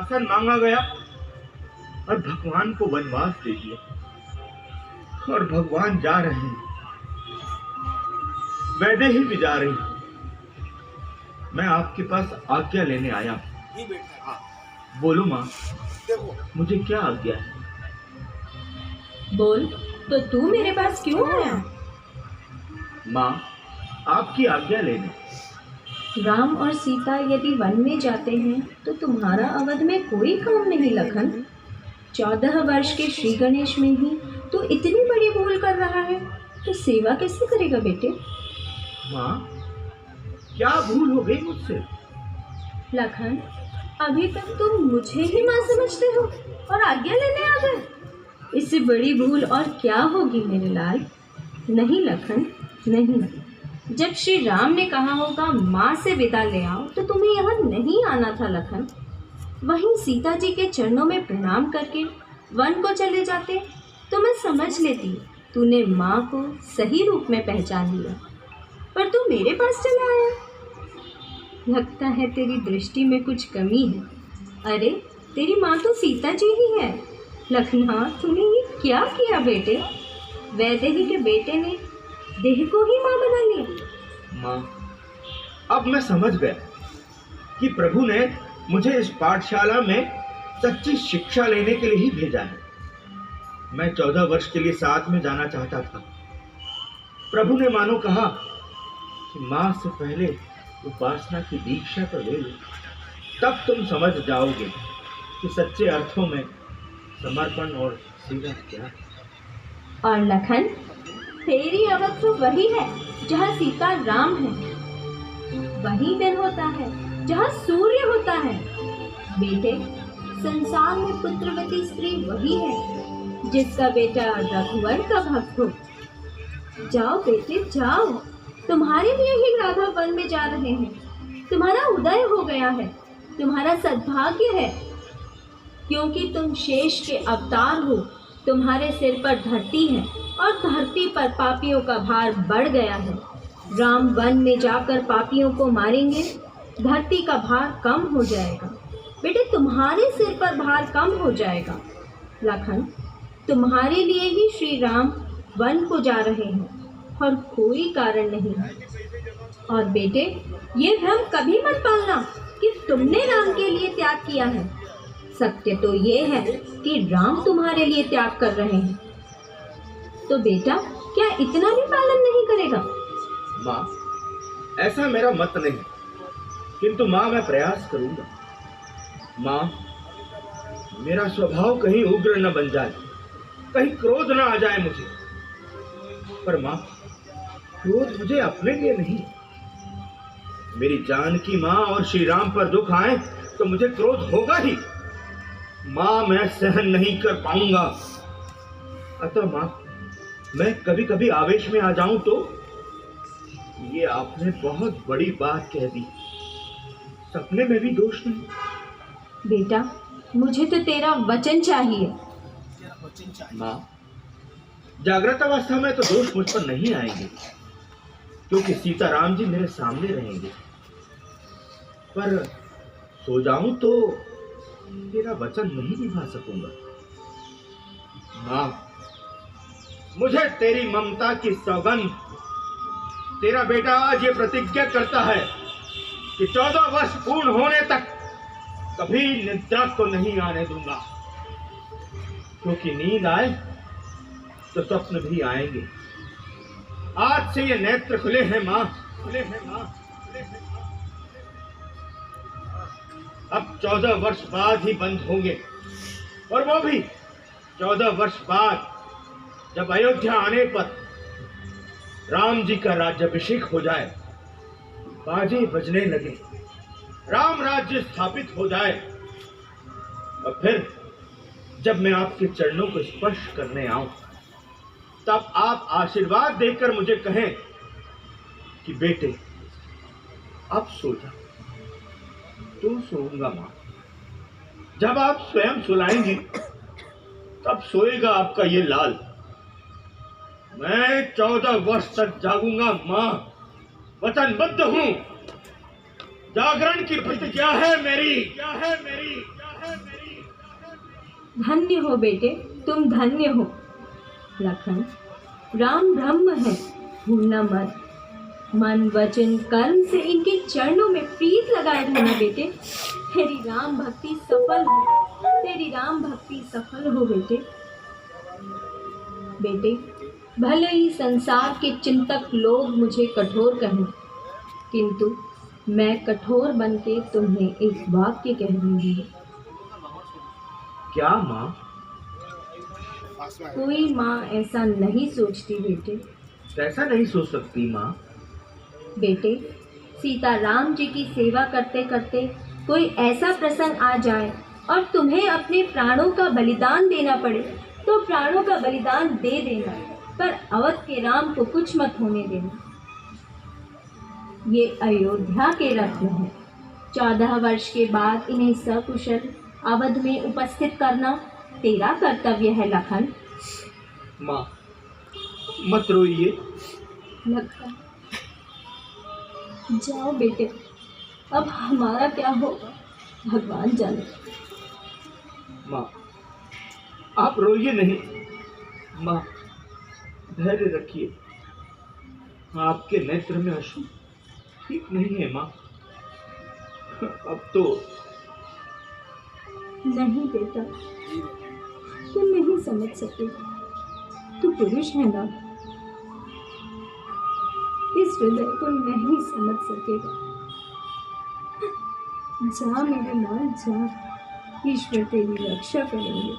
शासन मांगा गया और भगवान को वनवास दे दिया, और भगवान जा रहे हैं, वैदेही भी जा रही। मैं आपके पास आज्ञा लेने आया हूँ। बोलो माँ, मुझे क्या आज्ञा है? बोल, तो तू मेरे पास क्यों आया? माँ, आपकी आज्ञा लेने। राम और सीता यदि वन में जाते हैं तो तुम्हारा अवध में कोई काम नहीं लखन। 14 वर्ष के श्री गणेश में ही तू इतनी बड़ी भूल कर रहा है, तो सेवा कैसे करेगा बेटे? माँ, क्या भूल हो गई मुझसे? लखन, अभी तक तुम मुझे ही माँ समझते हो और आज्ञा लेने आ गए। इससे बड़ी भूल और क्या होगी मेरे लाल? नहीं लखन, नहीं। जब श्री राम ने कहा होगा माँ से विदा ले आओ, तो तुम्हें यहाँ नहीं आना था लखन। वहीं सीता जी के चरणों में प्रणाम करके वन को चले जाते तो मैं समझ लेती तूने माँ को सही रूप में पहचान लिया, पर तू मेरे पास चला आया। लगता है तेरी दृष्टि में कुछ कमी है। अरे, तेरी माँ तो सीता जी ही है। लखना, तूने ये क्या किया बेटे? वैदेही के बेटे ने देह को ही माँ बना लिया। माँ, अब मैं समझ गया कि प्रभु ने मुझे इस पाठशाला में सच्ची शिक्षा लेने के लिए ही भेजा है। मैं 14 वर्ष के लिए साथ में जाना चाहता था। प्रभु ने मानो कहा कि माँ से पहले उपासना की दीक्षा तो ले लो, तब तुम समझ जाओगे कि सच्चे अर्थों में समर्पण और सेवा क्या है। और लखन, तेरी अवध तो वही है जहाँ सीता राम है। वही दिन होता है जहाँ सूर्य होता है। बेटे, संसार में पुत्रवती स्त्री वही है जिसका बेटा रघुवर का भक्त हो। जाओ बेटे, जाओ। तुम्हारे लिए ही राघव वन में जा रहे हैं। तुम्हारा उदय हो गया है, तुम्हारा सद्भाग्य है, क्योंकि तुम शेष के अवतार हो। तुम्हारे सिर पर धरती है और धरती पर पापियों का भार बढ़ गया है। राम वन में जाकर पापियों को मारेंगे, धरती का भार कम हो जाएगा। बेटे, तुम्हारे सिर पर भार कम हो जाएगा। लखन, तुम्हारे लिए ही श्री राम वन को जा रहे हैं और कोई कारण नहीं है। और बेटे, ये भ्रम कभी मत पालना कि तुमने राम के लिए त्याग किया है। सत्य तो ये है कि राम तुम्हारे लिए त्याग कर रहे हैं। तो बेटा, क्या इतना भी पालन नहीं करेगा? माँ, ऐसा मेरा मत नहीं, किंतु माँ, मैं प्रयास करूंगा। माँ, मेरा स्वभाव कहीं उग्र न बन जाए, कहीं क्रोध न आ जाए मुझे। पर माँ, क्रोध मुझे अपने लिए नहीं, मेरी जानकी माँ और श्री राम पर दुख आए तो मुझे क्रोध होगा ही। माँ, मैं सहन नहीं कर पाऊंगा। अतः माँ, मैं कभी कभी आवेश में आ जाऊं तो ये आपने बहुत बड़ी बात कह दी। सपने में भी दोष नहीं। बेटा, मुझे तो तेरा वचन चाहिए। माँ, जागृत अवस्था में तो दोष मुझ पर नहीं आएंगे, क्योंकि सीताराम जी मेरे सामने रहेंगे। पर सो जाऊं तो तेरा वचन नहीं निभा सकूंगा। माँ, मुझे तेरी ममता की सौगंध, तेरा बेटा आज ये प्रतिज्ञा करता है कि 14 वर्ष पूर्ण होने तक कभी निद्रा को नहीं आने दूंगा, क्योंकि नींद आए तो स्वप्न भी आएंगे। आज से ये नेत्र खुले हैं माँ, खुले हैं माँ, खुले हैं माँ। अब 14 वर्ष बाद ही बंद होंगे, और वो भी 14 वर्ष बाद, जब अयोध्या आने पर राम जी का राज्याभिषेक हो जाए, बाजे बजने लगे, राम राज्य स्थापित हो जाए, और फिर जब मैं आपके चरणों को स्पर्श करने आऊं, तब आप आशीर्वाद देकर मुझे कहें कि बेटे अब सो जा। तो सोऊंगा मां। जब आप स्वयं सुलाएंगी तब सोएगा आपका ये लाल। मैं 14 वर्ष तक जागूंगा मां, वचनबद्ध हूं। जागरण की प्रतिज्ञा है मेरी, क्या है मेरी, क्या है मेरी। धन्य हो बेटे, तुम धन्य हो। लखन, राम ब्रह्म है, भूलना मत। मन वचन कर्म से इनके चरणों में प्रीत लगाए रहना बेटे। तेरी राम भक्ति सफल हो, तेरी राम भक्ति सफल हो बेटे। बेटे, भले ही संसार के चिंतक लोग मुझे कठोर कहें, किंतु मैं कठोर बनके तुम्हें एक वाक्य कह रही हूँ। क्या माँ? कोई माँ ऐसा नहीं सोचती बेटे। कैसा नहीं सोच सकती माँ? बेटे, सीता राम जी की सेवा करते करते कोई ऐसा प्रसंग आ जाए और तुम्हें अपने प्राणों का बलिदान देना पड़े, तो प्राणों का बलिदान दे देना, पर अवध के राम को कुछ मत होने देना। ये अयोध्या के रत्न हैं। 14 वर्ष के बाद इन्हें सकुशल अवध में उपस्थित करना तेरा कर्तव्य है लखन। माँ, मत रोइए। लखन, जाओ बेटे, अब हमारा क्या होगा भगवान जाने। माँ, आप रोइए नहीं। माँ, धैर्य रखिए। आपके नेत्र में अश्रु ठीक नहीं है माँ। अब तो नहीं बेटा, तुम नहीं समझ सकते। तू पुरुष है ना, इस हृदय को नहीं समझ सकेगा। जा मेरे लाल जा, ईश्वर तेरी रक्षा करेंगे।